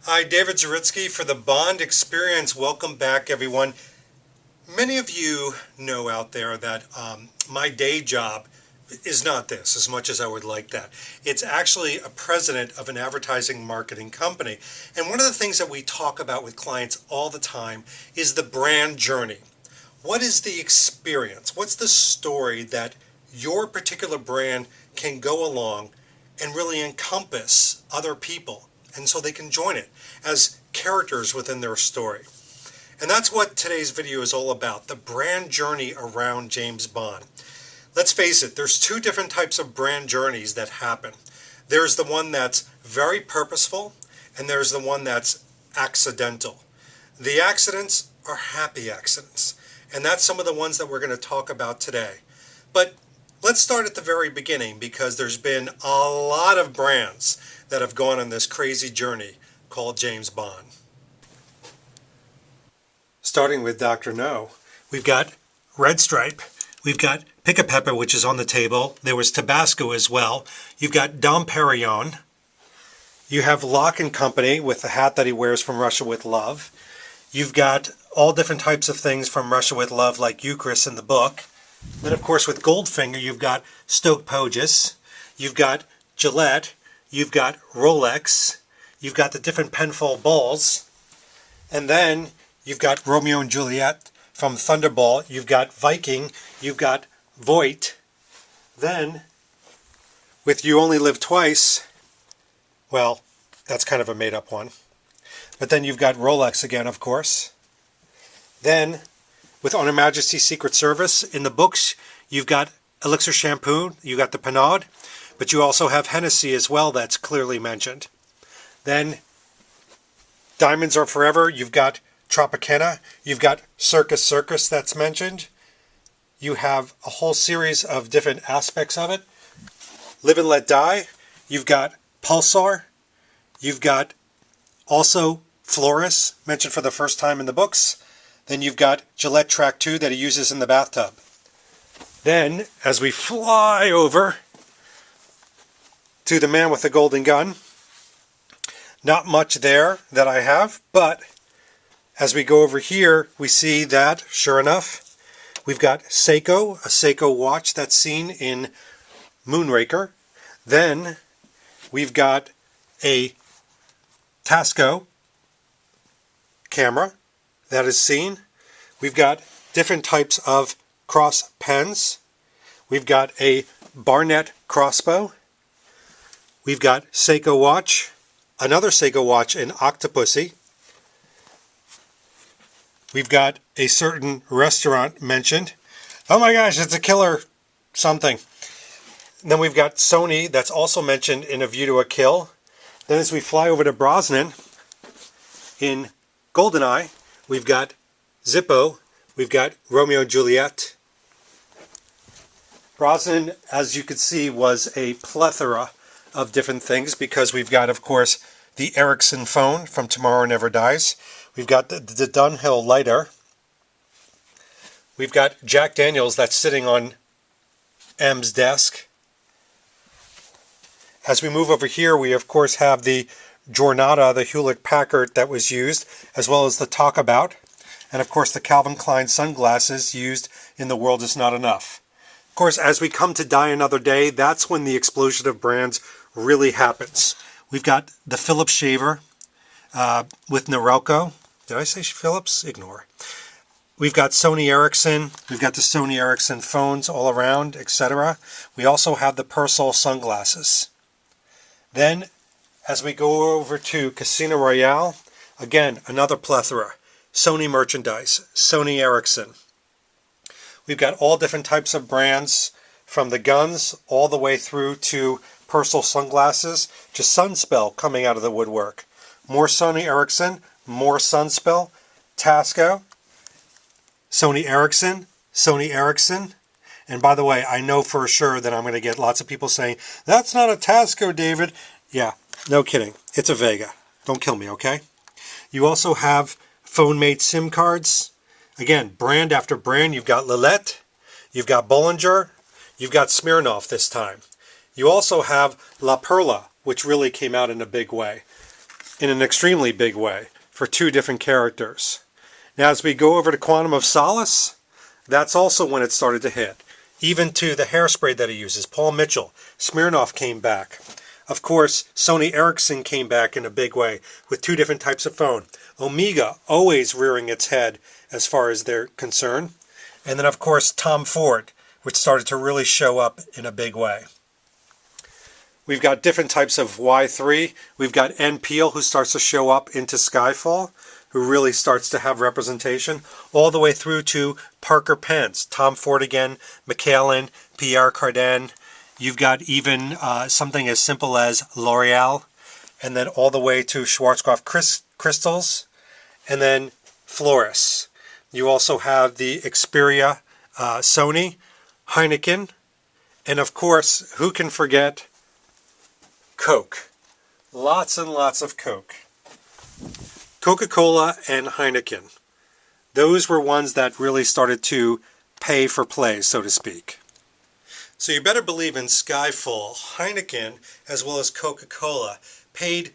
Hi, David Zaritsky for the Bond Experience. Welcome back, everyone. Many of you know out there that my day job is not this, as much as I would like that. It's actually a president of an advertising marketing company. And one of the things that we talk about with clients all the time is the brand journey. What is the experience? What's the story that your particular brand can go along and really encompass other people, and so they can join it as characters within their story? And that's what today's video is all about, the brand journey around James Bond. Let's face it, there's two different types of brand journeys that happen. There's the one that's very purposeful, and there's the one that's accidental. The accidents are happy accidents, and that's some of the ones that we're going to talk about today. But let's start at the very beginning, because there's been a lot of brands that have gone on this crazy journey called James Bond. Starting with Dr. No, we've got Red Stripe, we've got Pick-a-Pepper, which is on the table. There was Tabasco as well. You've got Dom Perignon. You have Locke & Company with the hat that he wears from Russia with Love. You've got all different types of things from Russia with Love, like Eucharist in the book. Then, of course, with Goldfinger, you've got Stoke Poges. You've got Gillette. You've got Rolex. You've got the different Penfold balls. And then you've got Romeo and Juliet from Thunderball. You've got Viking. You've got Voight. Then, with You Only Live Twice, well, that's kind of a made-up one. But then you've got Rolex again, of course. Then, with On Her Majesty's Secret Service, in the books, you've got Elixir Shampoo, you've got the Pinaud, but you also have Hennessy as well that's clearly mentioned. Then, Diamonds Are Forever, you've got Tropicana, you've got Circus Circus that's mentioned. You have a whole series of different aspects of it. Live and Let Die, you've got Pulsar, you've got also Floris, mentioned for the first time in the books. Then you've got Gillette Track 2 that he uses in the bathtub. Then, as we fly over to the Man with the Golden Gun, not much there that I have, but as we go over here, we see that, sure enough, we've got Seiko, a Seiko watch that's seen in Moonraker. Then we've got a Tasco camera that is seen. We've got different types of cross pens. We've got a Barnett crossbow. We've got Seiko watch, another Seiko watch in Octopussy. We've got a certain restaurant mentioned. Oh my gosh, it's a killer something. Then we've got Sony that's also mentioned in A View to a Kill. Then as we fly over to Brosnan in GoldenEye, we've got Zippo, we've got Romeo and Juliet. Brosnan, as you can see, was a plethora of different things, because we've got, of course, the Ericsson phone from Tomorrow Never Dies. We've got the Dunhill lighter. We've got Jack Daniels that's sitting on M's desk. As we move over here, we of course have the Jornada, the Hewlett-Packard that was used, as well as the Talkabout, and of course the Calvin Klein sunglasses used in The World Is Not Enough. Of course, as we come to Die Another Day, that's when the explosion of brands really happens. We've got the Philips shaver with Norelco. Did I say Philips? Ignore. We've got Sony Ericsson. We've got the Sony Ericsson phones all around, etc. We also have the Persol sunglasses. Then, as we go over to Casino Royale, again, another plethora. Sony merchandise, Sony Ericsson. We've got all different types of brands, from the guns all the way through to Persol sunglasses, to Sunspell coming out of the woodwork. More Sony Ericsson, more Sunspell, Tasco, Sony Ericsson. And by the way, I know for sure that I'm going to get lots of people saying, that's not a Tasco, David. Yeah, no kidding. It's a Vega. Don't kill me, okay? You also have PhoneMate SIM cards. Again, brand after brand. You've got Lillette, you've got Bollinger, you've got Smirnoff this time. You also have La Perla, which really came out in a big way. in an extremely big way for two different characters. Now as we go over to Quantum of Solace, that's also when it started to hit. Even to the hairspray that he uses. Paul Mitchell, Smirnoff came back. Of course, Sony Ericsson came back in a big way with two different types of phone. Omega always rearing its head as far as they're concerned. And then of course Tom Ford, which started to really show up in a big way. We've got different types of Y3. We've got N. Peel, who starts to show up into Skyfall, who really starts to have representation, all the way through to Parker Pence, Tom Ford again, McKellen, Pierre Cardin. You've got even something as simple as L'Oreal, and then all the way to Schwarzkopf Crystals, and then Flores. You also have the Xperia, Sony, Heineken, and of course, who can forget Coke. Lots and lots of Coke. Coca-Cola and Heineken. Those were ones that really started to pay for play, so to speak. So you better believe in Skyfall, Heineken, as well as Coca-Cola, paid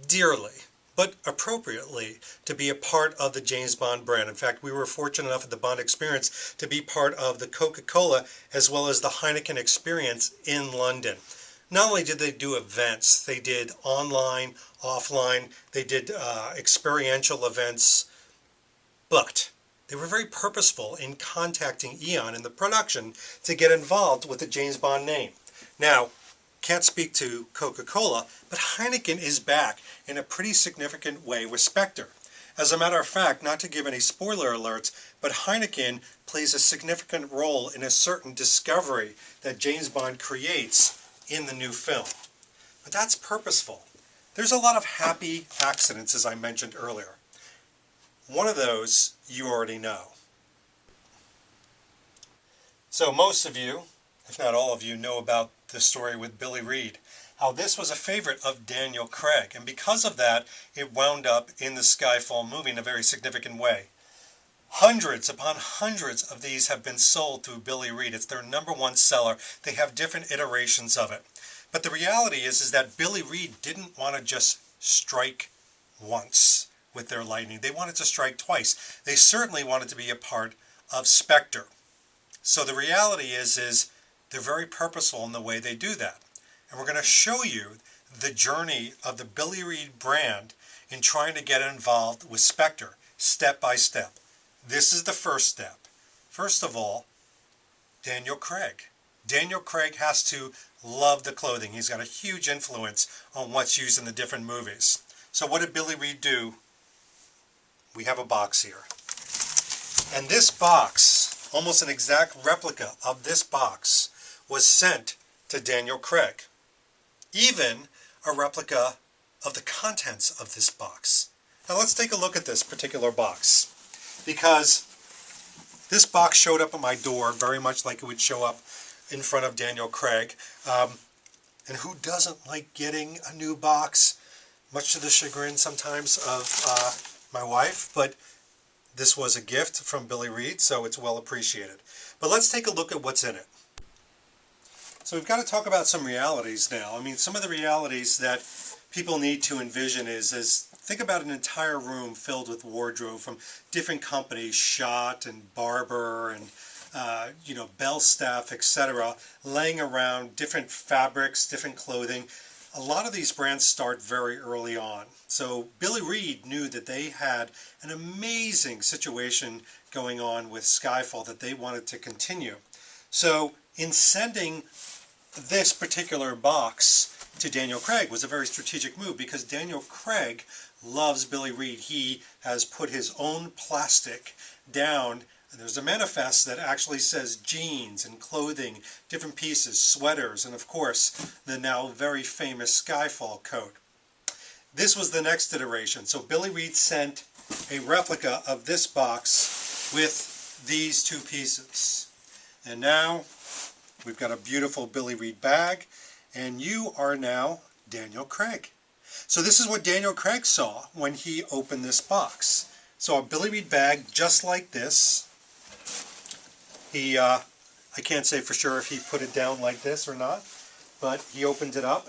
dearly, but appropriately, to be a part of the James Bond brand. In fact, we were fortunate enough at the Bond Experience to be part of the Coca-Cola as well as the Heineken Experience in London. Not only did they do events, they did online, offline, they did experiential events, but they were very purposeful in contacting Eon in the production to get involved with the James Bond name. Now, can't speak to Coca-Cola, but Heineken is back in a pretty significant way with Spectre. As a matter of fact, not to give any spoiler alerts, but Heineken plays a significant role in a certain discovery that James Bond creates in the new film. But that's purposeful. There's a lot of happy accidents, as I mentioned earlier. One of those you already know. So most of you, if not all of you, know about the story with Billy Reed. How this was a favorite of Daniel Craig, and because of that, it wound up in the Skyfall movie in a very significant way. Hundreds upon hundreds of these have been sold through Billy Reed. It's their #1 seller. They have different iterations of it. But the reality is that Billy Reed didn't want to just strike once with their lightning. They wanted to strike twice. They certainly wanted to be a part of Spectre. So the reality is they're very purposeful in the way they do that. And we're going to show you the journey of the Billy Reed brand in trying to get involved with Spectre, step by step. This is the first step. First of all, Daniel Craig. Daniel Craig has to love the clothing. He's got a huge influence on what's used in the different movies. So what did Billy Reed do? We have a box here. And this box, almost an exact replica of this box, was sent to Daniel Craig. Even a replica of the contents of this box. Now let's take a look at this particular box, because this box showed up at my door very much like it would show up in front of Daniel Craig. And who doesn't like getting a new box, much to the chagrin sometimes of my wife, but this was a gift from Billy Reed, so it's well appreciated. But let's take a look at what's in it. So we've got to talk about some realities now. I mean, some of the realities that people need to envision is think about an entire room filled with wardrobe from different companies, Schott and Barber and Belstaff, etc., laying around different fabrics, different clothing. A lot of these brands start very early on. So Billy Reed knew that they had an amazing situation going on with Skyfall that they wanted to continue. So in sending this particular box to Daniel Craig was a very strategic move, because Daniel Craig loves Billy Reed. He has put his own plastic down, and there's a manifest that actually says jeans and clothing, different pieces, sweaters, and of course the now very famous Skyfall coat. This was the next iteration. So Billy Reed sent a replica of this box with these two pieces. And now we've got a beautiful Billy Reed bag, and you are now Daniel Craig. So this is what Daniel Craig saw when he opened this box. So a Billy Reed bag just like this. He, I can't say for sure if he put it down like this or not, but he opened it up,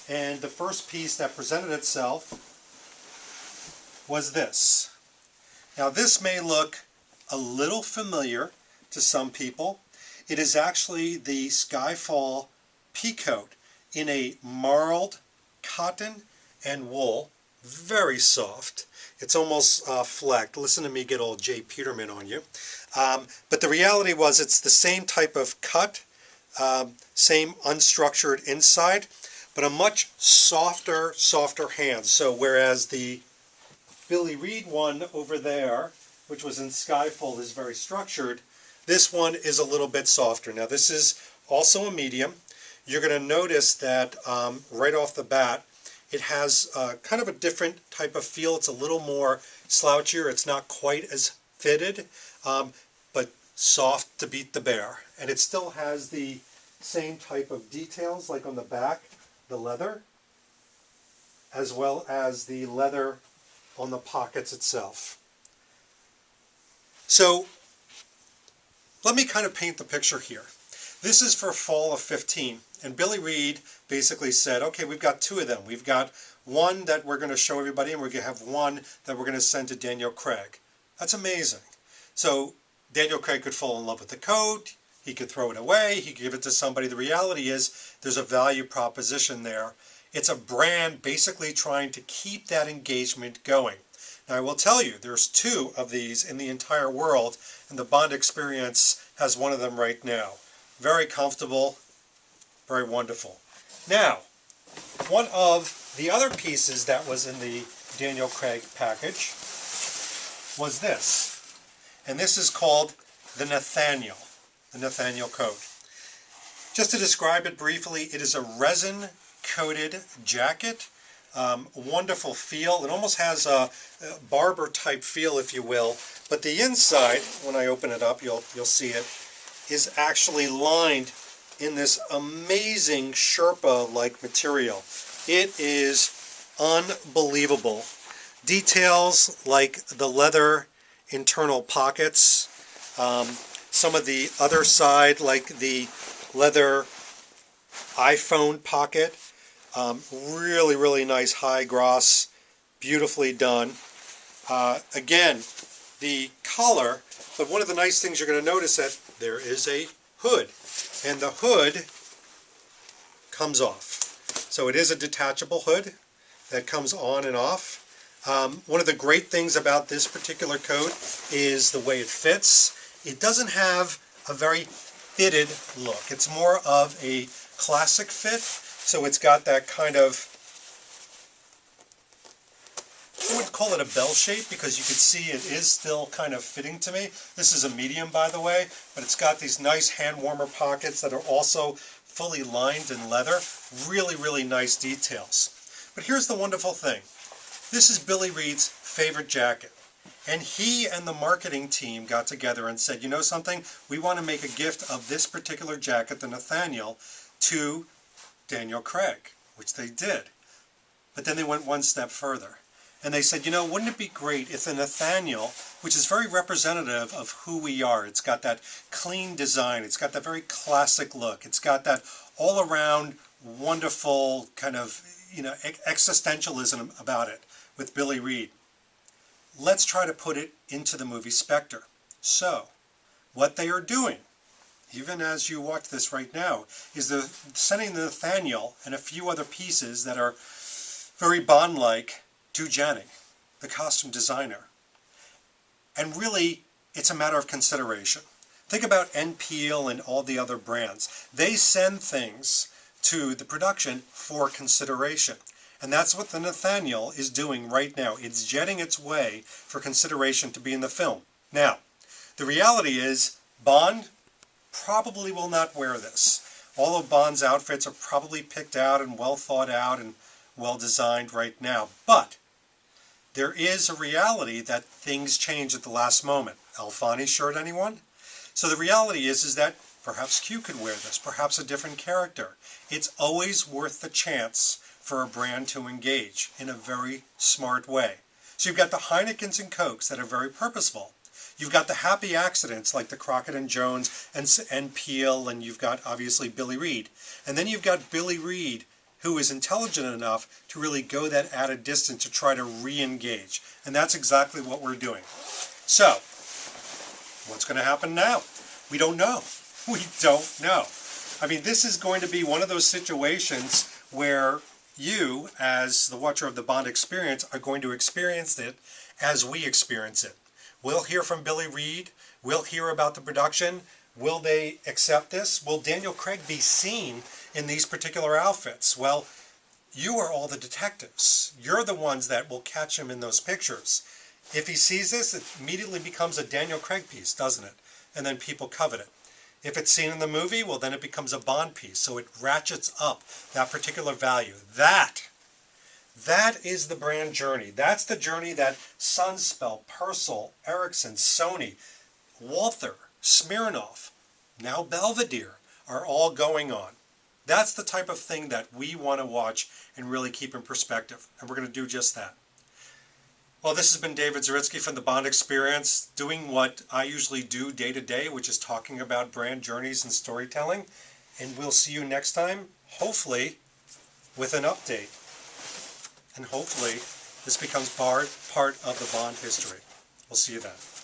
and the first piece that presented itself was this. Now this may look a little familiar to some people. It is actually the Skyfall Peacoat in a marled cotton and wool, very soft. It's almost flecked. Listen to me get old Jay Peterman on you. But the reality was it's the same type of cut, same unstructured inside, but a much softer hand. So whereas the Billy Reid one over there, which was in Skyfall, is very structured, this one is a little bit softer. Now this is also a medium. You're going to notice that right off the bat, it has kind of a different type of feel. It's a little more slouchier. It's not quite as fitted, but soft to beat the bear. And it still has the same type of details, like on the back, the leather, as well as the leather on the pockets itself. So let me kind of paint the picture here. This is for fall of 15, and Billy Reid basically said, okay, we've got two of them. We've got one that we're going to show everybody, and we're going to have one that we're going to send to Daniel Craig. That's amazing. So Daniel Craig could fall in love with the coat, he could throw it away, he could give it to somebody. The reality is there's a value proposition there. It's a brand basically trying to keep that engagement going. Now I will tell you, there's two of these in the entire world, and the Bond Experience has one of them right now. Very comfortable, very wonderful. Now, one of the other pieces that was in the Daniel Craig package was this. And this is called the Nathaniel coat. Just to describe it briefly, it is a resin-coated jacket. Wonderful feel. It almost has a barber type feel, if you will. But the inside, when I open it up, you'll see it, is actually lined in this amazing Sherpa-like material. It is unbelievable. Details like the leather internal pockets, some of the other side like the leather iPhone pocket, really, really nice high gloss, beautifully done. Again, the collar, but one of the nice things you're going to notice that there is a hood, and the hood comes off. So it is a detachable hood that comes on and off. One of the great things about this particular coat is the way it fits. It doesn't have a very fitted look. It's more of a classic fit, so it's got that kind of, I wouldn't call it a bell shape because you can see it is still kind of fitting to me. This is a medium, by the way, but it's got these nice hand warmer pockets that are also fully lined in leather. Really, really nice details. But here's the wonderful thing. This is Billy Reid's favorite jacket. And he and the marketing team got together and said, you know something? We want to make a gift of this particular jacket, the Nathaniel, to Daniel Craig, which they did. But then they went one step further. And they said, you know, wouldn't it be great if the Nathaniel, which is very representative of who we are, it's got that clean design, it's got that very classic look, it's got that all-around wonderful kind of, you know, existentialism about it with Billy Reid. Let's try to put it into the movie Spectre. So, what they are doing, even as you watch this right now, is they're sending the Nathaniel and a few other pieces that are very Bond-like to Jenny, the costume designer. And really, it's a matter of consideration. Think about N. Peel and all the other brands. They send things to the production for consideration. And that's what the Nathaniel is doing right now. It's jetting its way for consideration to be in the film. Now, the reality is, Bond probably will not wear this. All of Bond's outfits are probably picked out and well thought out and well designed right now. But there is a reality that things change at the last moment. Alfani shirt, anyone? So the reality is that perhaps Q could wear this, perhaps a different character. It's always worth the chance for a brand to engage in a very smart way. So you've got the Heinekens and Cokes that are very purposeful. You've got the happy accidents like the Crockett and Jones and Peel, and you've got obviously Billy Reid. And then you've got Billy Reid who is intelligent enough to really go that added distance to try to re-engage. And that's exactly what we're doing. So, what's going to happen now? We don't know. We don't know. I mean, this is going to be one of those situations where you, as the watcher of the Bond experience, are going to experience it as we experience it. We'll hear from Billy Reed. We'll hear about the production. Will they accept this? Will Daniel Craig be seen in these particular outfits? Well, you are all the detectives. You're the ones that will catch him in those pictures. If he sees this, it immediately becomes a Daniel Craig piece, doesn't it? And then people covet it. If it's seen in the movie, well, then it becomes a Bond piece. So it ratchets up that particular value. That is the brand journey. That's the journey that Sunspell, Purcell, Ericsson, Sony, Walther, Smirnoff, now Belvedere are all going on. That's the type of thing that we want to watch and really keep in perspective. And we're going to do just that. Well, this has been David Zaritsky from the Bond Experience, doing what I usually do day to day, which is talking about brand journeys and storytelling. And we'll see you next time, hopefully with an update. And hopefully this becomes part of the Bond history. We'll see you then.